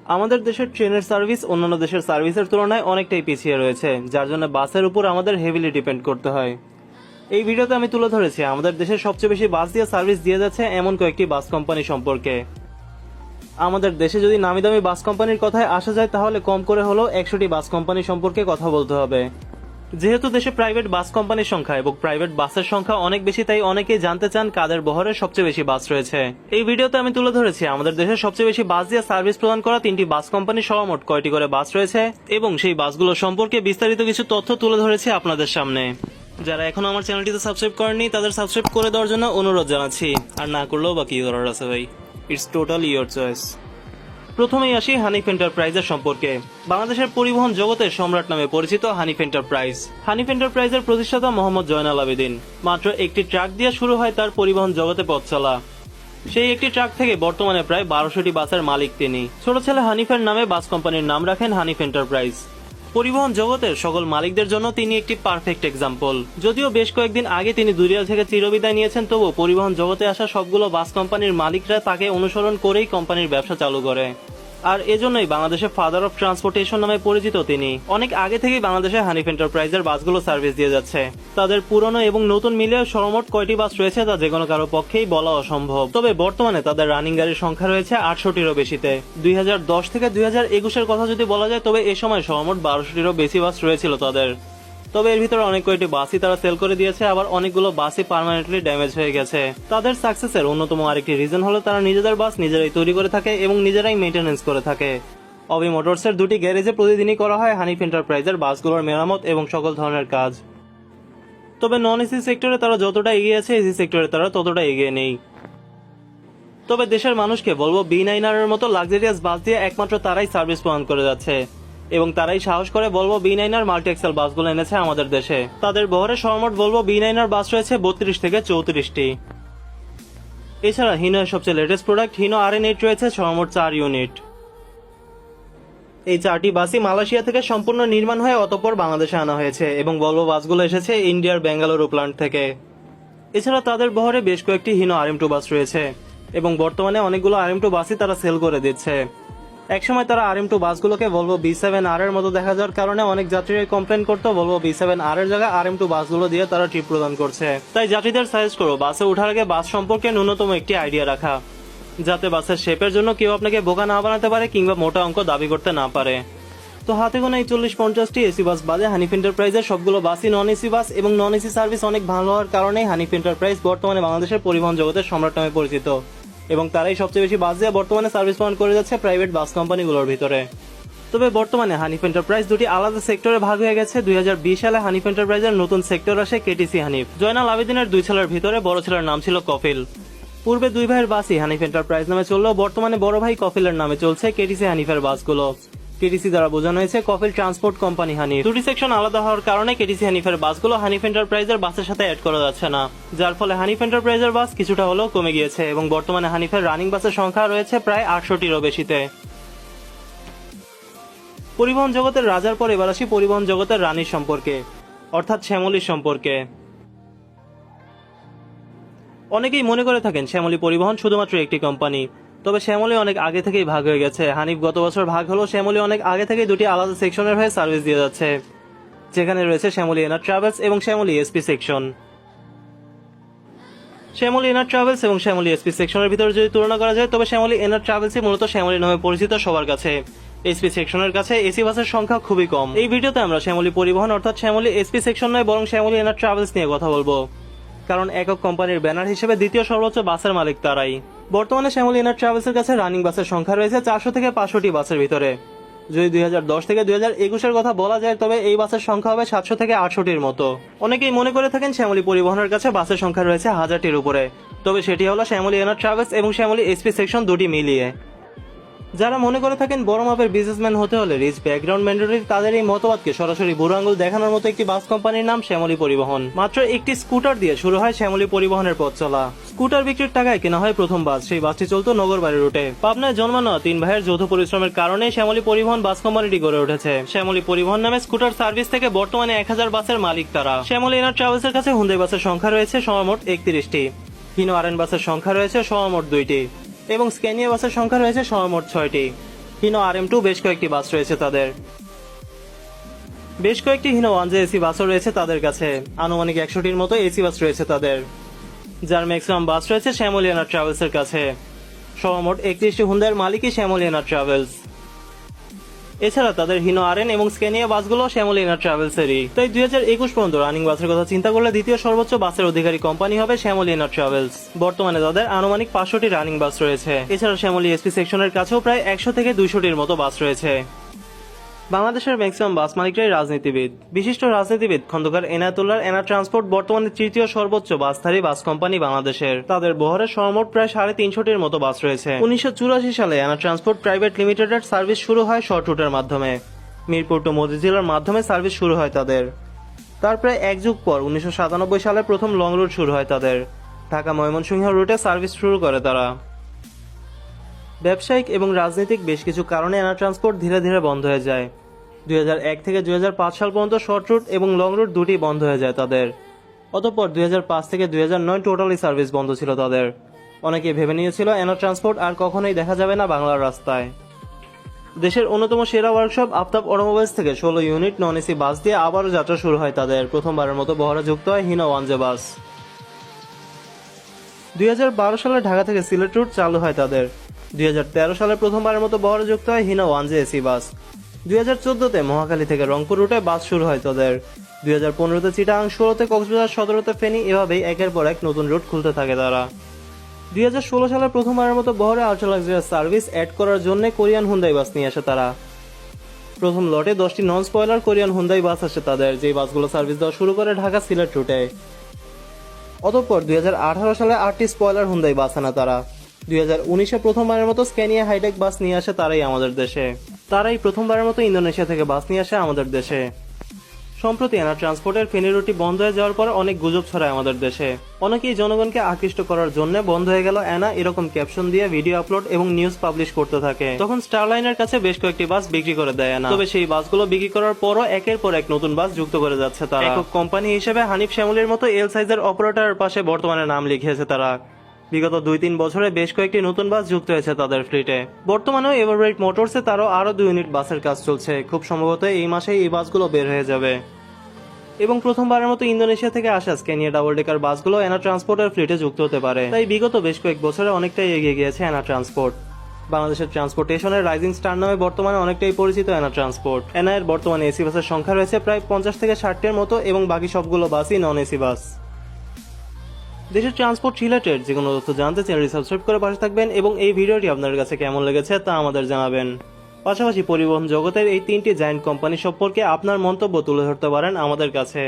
আমাদের দেশের ট্রেনের সার্ভিস অন্যান্য দেশের সার্ভিসের তুলনায় অনেকটাই পিছিয়ে রয়েছে, যার জন্য বাসের উপর আমাদের হেভিলি ডিপেন্ড করতে হয়। এই ভিডিওতে আমি তুলে ধরেছি আমাদের দেশের সবচেয়ে বেশি বাস দিয়ে সার্ভিস দিয়ে যাচ্ছে এমন কয়েকটি বাস কোম্পানি সম্পর্কে। আমাদের দেশে যদি নামি দামি বাস কোম্পানির কথায় আসা যায় তাহলে কম করে হলেও 100টি বাস কোম্পানি সম্পর্কে কথা বলতে হবে। যেহেতু দেশে প্রাইভেট বাস কোম্পানির সংখ্যা এবং প্রাইভেট বাসের সংখ্যা অনেক বেশি, তাই অনেকেই জানতে চান কাদের বহরে সবচেয়ে বেশি বাস রয়েছে। এই ভিডিওতে আমি তুলে ধরেছি আমাদের দেশের সবচেয়ে বেশি বাস দিয়ে সার্ভিস প্রদান করা 3টি বাস কোম্পানির সর্বমোট কয়টি করে বাস রয়েছে এবং সেই বাসগুলো সম্পর্কে বিস্তারিত কিছু তথ্য তুলে ধরেছি আপনাদের সামনে। যারা এখনো আমার চ্যানেলটিতে সাবস্ক্রাইব করেননি তাদের সাবস্ক্রাইব করে দেওয়ার জন্য অনুরোধ জানাচ্ছি, আর না করলেও বা কি করার আছে ভাই, ইটস টোটালি ইয়োর চয়েস। প্রথমেই আসি হানিফ এন্টারপ্রাইজের সম্পর্কে। বাংলাদেশের পরিবহন জগতের সম্রাট নামে পরিচিত হানিফ এন্টারপ্রাইজ। হানিফ এন্টারপ্রাইজের প্রতিষ্ঠাতা মোহাম্মদ জয়নাল আবেদিন। মাত্র একটি ট্রাক দিয়ে শুরু হয় তার পরিবহন জগতে পথ চলা। সেই একটি ট্রাক থেকে বর্তমানে প্রায় 1200টি বাসের মালিক তিনি। ছোট ছেলে হানিফের নামে বাস কোম্পানির নাম রাখেন হানিফ এন্টারপ্রাইজ। পরিবহন জগতের সকল মালিকদের জন্য তিনি একটি পারফেক্ট এক্সাম্পল। যদিও বেশ কয়েকদিন আগে তিনি দুনিয়া থেকে চিরবিদায় নিয়েছেন, তবুও পরিবহন জগতে আসা সবগুলো বাস কোম্পানির মালিকরা তাকে অনুসরণ করেই কোম্পানির ব্যবসা চালু করে। আর এজন্যই বাংলাদেশে ফাদার অফ ট্রান্সপোর্টেশন নামে পরিচিত তিনি। অনেক আগে থেকেই বাংলাদেশে হানিফ এন্টারপ্রাইজের বাসগুলো সার্ভিস দিয়ে যাচ্ছে। তাদের পুরনো এবং নতুন মিলিয়ে সর্বমোট কয়টি বাস রয়েছে তা যে কোনো কারো পক্ষেই বলা অসম্ভব। তবে বর্তমানে তাদের রানিং গাড়ির সংখ্যা রয়েছে 800টিরও বেশিতে। 2010 থেকে 2021-এর কথা যদি বলা যায় তবে এ সময় সর্বমোট 1200টিরও বেশি বাস রয়েছিল তাদের। তবে এর ভিতরে অনেক কয়টি বাসই তারা সেল করে দিয়েছে, আবার অনেকগুলো বাসই পার্মানেন্টলি ড্যামেজ হয়ে গেছে। তাদের সাকসেসের অন্যতম আরেকটি রিজন হলো তারা নিজেদের বাস নিজেরাই তৈরি করে থাকে এবং নিজেরাই মেইনটেনেন্স করে থাকে। অবি মোটরসের 2টি গ্যারেজে প্রতিদিনই করা হয় হানিফ এন্টারপ্রাইজের বাসগুলোর মেরামত এবং সকল ধরনের কাজ। তবে নন এসি সেক্টরে তারা যতটা এগিয়ে আছে, এসি সেক্টরে তারা ততটা এগিয়ে নেই। তবে দেশের মানুষকে বলবো B9R এর মতো লাক্সারিয়াস বাস দিয়ে একমাত্র তারাই সার্ভিস প্রদান করে যাচ্ছে এবং তারাই সাহস করে বলবো B9R মাল্টি এক্সেল বাসগুলো এনেছে আমাদের দেশে। তাদের বহরে সর্বমোট বলবো B9R বাস রয়েছে 32 থেকে 34টি। এছাড়া হিনো এর সবচেয়ে লেটেস্ট প্রোডাক্ট হিনো RN8 রয়েছে সর্বমোট 4 ইউনিট। এই 4টি বাসই মালয়েশিয়া থেকে সম্পূর্ণ নির্মাণ হয়ে অতঃপর বাংলাদেশে আনা হয়েছে এবং বলবো বাসগুলো এসেছে ইন্ডিয়ার বেঙ্গালুরু প্ল্যান্ট থেকে। এছাড়া তাদের বহরে বেশ কয়েকটি হিনো RM2 বাস রয়েছে এবং বর্তমানে অনেকগুলো RM2 বাসই তারা সেল করে দিচ্ছে। একসময় তারা RM2 বাসগুলোকে ভলভো B7R এর মতো দেখা যাওয়ার কারণে অনেক যাত্রীরা কমপ্লেন করতো ভলভো B7R এর জায়গায় RM2 বাসগুলো দিয়ে তারা ট্রিপ প্রদান করছে। তাই যাত্রীদের সাজেস্ট করো বাসে ওঠার আগে বাস সম্পর্কে ন্যূনতম একটি আইডিয়া রাখা, যাতে বাসের শেপের জন্য কেউ আপনাকে বোকা না বানাতে পারে কিংবা মোটা অঙ্ক দাবি করতে না পারে। তো হাতে গোনা এই 40-50টি এসি বাস বাদে হানিফ এন্টারপ্রাইজের সবগুলো বাসই নন এসি বাস এবং নন এসি সার্ভিস অনেক ভালো হওয়ার কারণেই হানিফ এন্টারপ্রাইজ বর্তমানে বাংলাদেশের পরিবহন জগতের সম্রাট নামে পরিচিত এবং তারাই সবচেয়ে বেশি বাস দিয়ে বর্তমানে সার্ভিস প্রদান করে যাচ্ছে প্রাইভেট বাস কোম্পানিগুলোর ভিতরে। তবে বর্তমানে হানিফ এন্টারপ্রাইজ 2টি আলাদা সেক্টরে ভাগ হয়ে গেছে। 2020 সালে হানিফ এন্টারপ্রাইজের নতুন সেক্টর আসে কেটিসি হানিফ। জয়নাল আবেদিনের 2 ছেলের ভিতরে বড় ছেলের নাম ছিল কফিল। পূর্বে 2 ভাইয়ের বাসই হানিফ এন্টারপ্রাইজ নামে চললেও বর্তমানে বড় ভাই কফিলের নামে চলছে কেটিসি হানিফের বাসগুলো। কেটিসি দ্বারা বোঝানো হয়েছে কফিল ট্রান্সপোর্ট কোম্পানি হানিফ। 2টি সেকশন আলাদা হওয়ার কারণে কেটিসি হানিফের বাসগুলো হানিফ এন্টারপ্রাইজের বাসের সাথে অ্যাড করা যাচ্ছে না, যার ফলে হানিফ এন্টারপ্রাইজের বাস কিছুটা হলেও কমে গিয়েছে এবং বর্তমানে হানিফের রানিং বাসের সংখ্যা রয়েছে প্রায় 800টিরও বেশিতে। পরিবহন জগতের রাজার পর এবার আসি পরিবহন জগতের রানীর সম্পর্কে, অর্থাৎ শ্যামলীর সম্পর্কে। অনেকেই মনে করে থাকেন শ্যামলী পরিবহন শুধুমাত্র একটি কোম্পানি, তবে শ্যামলী অনেক আগে থেকেই ভাগ হয়ে গেছে। হানিফ গত বছর ভাগ হলো, শ্যামলী অনেক আগে থেকেই 2টি আলাদা সেকশনের হয়ে সার্ভিস দিয়ে যাচ্ছে, যেখানে রয়েছে শ্যামলী এনার ট্রাভেলস এবং শ্যামলী এসপি সেকশন। শ্যামলী এনার ট্রাভেলস এবং শ্যামলী এসপি সেকশনের ভিতরে যদি তুলনা করা যায় তবে শ্যামলী এনার ট্রাভেলসই মূলত শ্যামলী নামে পরিচিত সবার কাছে। এসপি সেকশনের কাছে এসি বাসের সংখ্যা খুবই কম। এই ভিডিওতে আমরা শ্যামলী পরিবহন অর্থাৎ শ্যামলী এসপি সেকশন নয় বরং শ্যামলী এনার ট্রাভেলস নিয়ে কথা বলবো, কারণ একক কোম্পানির ব্যানার হিসেবে দ্বিতীয় সর্বোচ্চ বাসের মালিক তারাই। বর্তমানে শ্যামলী এনার ট্রাভেলসের কাছে রানিং বাসের সংখ্যা রয়েছে 400 থেকে 500টি বাসের ভিতরে। যদি 2010 থেকে 2021-এর কথা বলা যায় তবে এই বাসের সংখ্যা হবে 700 থেকে 800টির মতো। অনেকেই মনে করে থাকেন শ্যামলী পরিবহনের কাছে বাসের সংখ্যা রয়েছে 1000টির উপরে, তবে সেটি হলো শ্যামলী এনার ট্রাভেলস এবং শ্যামলী এসপি সেকশন 2টি মিলিয়ে। যারা মনে করে থাকেন বড় মাপের বিজনেসম্যান হতে হলে রিচ ব্যাকগ্রাউন্ড ম্যান্ডেটরি, তাদের এই মতবাদকে সরাসরি বুড়ো আঙুল দেখানোর মতো একটি বাস কোম্পানির নাম শ্যামলী পরিবহন। মাত্র একটি স্কুটার দিয়ে শুরু হয় শ্যামলী পরিবহনের পথ চলা। স্কুটার বিক্রির টাকায় কেনা হয় প্রথম বাস। সেই বাসটি চলতো নগরবাড়ি রুটে। পাবনায় জন্মানো 3 ভাইয়ের যৌথ পরিশ্রমের কারণে শ্যামলী পরিবহন বাস কোম্পানিটি গড়ে উঠেছে। শ্যামলী পরিবহন নামে স্কুটার সার্ভিস থেকে বর্তমানে 1000 বাসের মালিক তারা। শ্যামলী এনার ট্রাভেলসের কাছে হুন্দাই বাসের সংখ্যা রয়েছে সর্বমোট 31টি, হিনো RN বাসের সংখ্যা রয়েছে সর্বমোট 2টি এবং স্ক্যানিয়া বাসের সংখ্যা রয়েছে সর্বমোট 6টি। হিনো RM2 বেশ কয়েকটি বাস রয়েছে তাদের। বেশ কয়েকটি হিনো 1J এসি বাসও রয়েছে তাদের কাছে। আনুমানিক 100টির মতো এসি বাস রয়েছে তাদের, যার ম্যাক্সিমাম বাস রয়েছে শ্যামলিয়ানা ট্রাভেলসের কাছে। সর্বমোট 31টি হুন্ডাইয়ের মালিকই শ্যামলিয়ানা ট্রাভেলস। এছাড়া তাদের হিনো RN এবং স্ক্যানিয়া বাসগুলো শ্যামলিয়ানা ট্রাভেলসেরই। তাই 2021 পর্যন্ত রানিং বাসের কথা চিন্তা করলে দ্বিতীয় সর্বোচ্চ বাসের অধিকারী কোম্পানি হবে শ্যামলিয়ানা ট্রাভেলস। বর্তমানে তাদের আনুমানিক 500টি রানিং বাস রয়েছে। এছাড়া শ্যামলী এসপি সেকশনের কাছেও প্রায় 100 থেকে 200টির মতো বাস রয়েছে। বাংলাদেশের ম্যাক্সিমাম বাস মালিকরাই রাজনীতিবিদ। বিশিষ্ট রাজনীতিবিদ খন্দকার এনায়েতুল্লাহর এনা ট্রান্সপোর্ট বর্তমানে তৃতীয় সর্বোচ্চ বাসধারী বাস কোম্পানি বাংলাদেশের। তাদের বহরে সর্বমোট প্রায় 350টির মতো বাস রয়েছে। 1984 সালে এনা ট্রান্সপোর্ট প্রাইভেট লিমিটেডের সার্ভিস শুরু হয় শর্ট রুটের মাধ্যমে। মিরপুর টু মতিঝিলের মাধ্যমে সার্ভিস শুরু হয় তাদের। তার প্রায় এক যুগ পর 1997 সালে প্রথম লং রুট শুরু হয় তাদের। ঢাকা ময়মনসিংহ রুটে সার্ভিস শুরু করে তারা। ব্যবসায়িক এবং রাজনৈতিক বেশ কিছু কারণে এনা ট্রান্সপোর্ট ধীরে ধীরে বন্ধ হয়ে যায়। 2001 থেকে 2005 সাল পর্যন্ত শর্ট রুট এবং লং রুট দুটি বন্ধ হয়ে যায় তাদের। অতঃপর 2005 থেকে 2009 টোটালি সার্ভিস বন্ধ ছিল তাদের। অনেকে ভেবে নিয়েছিল এনা ট্রান্সপোর্ট আর কখনোই দেখা যাবে না বাংলার রাস্তায়। দেশের অন্যতম সেরা ওয়ার্কশপ আফতাব অটোমোবাইলস থেকে 16 ইউনিট নন এসি বাস দিয়ে আবারও যাত্রা শুরু হয় তাদের। প্রথমবারের মতো বহরে যুক্ত হয় হিনো 1J বাস। 2012 সালে ঢাকা থেকে সিলেট রুট চালু হয় তাদের। 2013 সালে প্রথমবারের মতো বহরে যুক্ত হয় হিনো 1J এসি বাস। 2014-তে মহাখালী থেকে রংপুর রুটে বাস শুরু হয় তাদের। 2015-তে চিটাগাং, 16-তে কক্সবাজার, 17-তে ফেনী, এভাবেই একের পর এক নতুন রুট খুলতে থাকে তারা। 2016 সালে প্রথমবারের মতো বহরে আল্ট্রা লাক্সারিয়াস সার্ভিস অ্যাড করার জন্য কোরিয়ান হুন্ডাই বাস নিয়ে আসে তারা। প্রথম লটে 10টি নন স্পয়লার কোরিয়ান হুন্ডাই বাস আসে তাদের, যেই বাসগুলো সার্ভিস দেওয়া শুরু করে ঢাকা সিলেট রুটে। অতঃপর 2018 সালে 8টি স্পয়লার হুন্ডাই বাস আনা তারা। 2019-এ প্রথমবারের মতো স্ক্যানিয়া হাইটেক বাস নিয়ে আসে তারাই আমাদের দেশে। তারাই প্রথমবারের মতো ইন্দোনেশিয়া থেকে বাস নিয়ে আসে আমাদের দেশে। সম্প্রতি এনা ট্রান্সপোর্টের ফেনী রুটটি বন্ধ হয়ে যাওয়ার পর অনেক গুজব ছড়ায় আমাদের দেশে। অনেকেই জনগণকে আকৃষ্ট করার জন্য বন্ধ হয়ে গেল এনা এরকম ক্যাপশন দিয়ে ভিডিও আপলোড এবং নিউজ পাবলিশ করতে থাকে। তখন স্টারলাইনের কাছে বেশ কয়েকটি বাস বিক্রি করে দেয় এনা। তবে সেই বাসগুলো বিক্রি করার পরও একের পর এক নতুন বাস যুক্ত করে যাচ্ছে তারা। একক কোম্পানি হিসেবে হানিফ শ্যামলীর মতো এল সাইজের অপারেটরের পাশে বর্তমানে নাম লিখিয়েছে তারা। বিগত 2-3 বছরে বেশ কয়েকটি নতুন বাস যুক্ত হয়েছে তাদের ফ্লিটে। বর্তমানেও এভারব্রাইট মোটরসে আরো 2 ইউনিট বাসের কাজ চলছে। খুব সম্ভবত এই মাসেই এই বাসগুলো বের হয়ে যাবে। এবং প্রথমবারের মতো ইন্দোনেশিয়া থেকে আসা স্ক্যানিয়া ডাবল ডেকার বাসগুলো এনা ট্রান্সপোর্টের ফ্লিটে যুক্ত হতে পারে। তাই বিগত বেশ কয়েক বছরে অনেকটাই এগিয়ে গিয়েছে এনা ট্রান্সপোর্ট। বাংলাদেশের ট্রান্সপোর্টেশনের রাইজিং স্টার নামে বর্তমানে অনেকটাই পরিচিত এনা ট্রান্সপোর্ট। এনা এর বর্তমানে এসি বাসের সংখ্যা রয়েছে প্রায় 50 থেকে 60টির মতো এবং বাকি সবগুলো বাসই নন এসি বাস। দেশের ট্রান্সপোর্ট রিলেটেড যে কোনো তথ্য জানতে চ্যানেলটি সাবস্ক্রাইব করে পাশে থাকবেন এবং এই ভিডিওটি আপনার কাছে কেমন লেগেছে তা আমাদের জানাবেন। পাশাপাশি পরিবহন জগতের এই 3টি জায়ান্ট কোম্পানি সম্পর্কে আপনার মন্তব্য তুলে ধরতে পারেন আমাদের কাছে।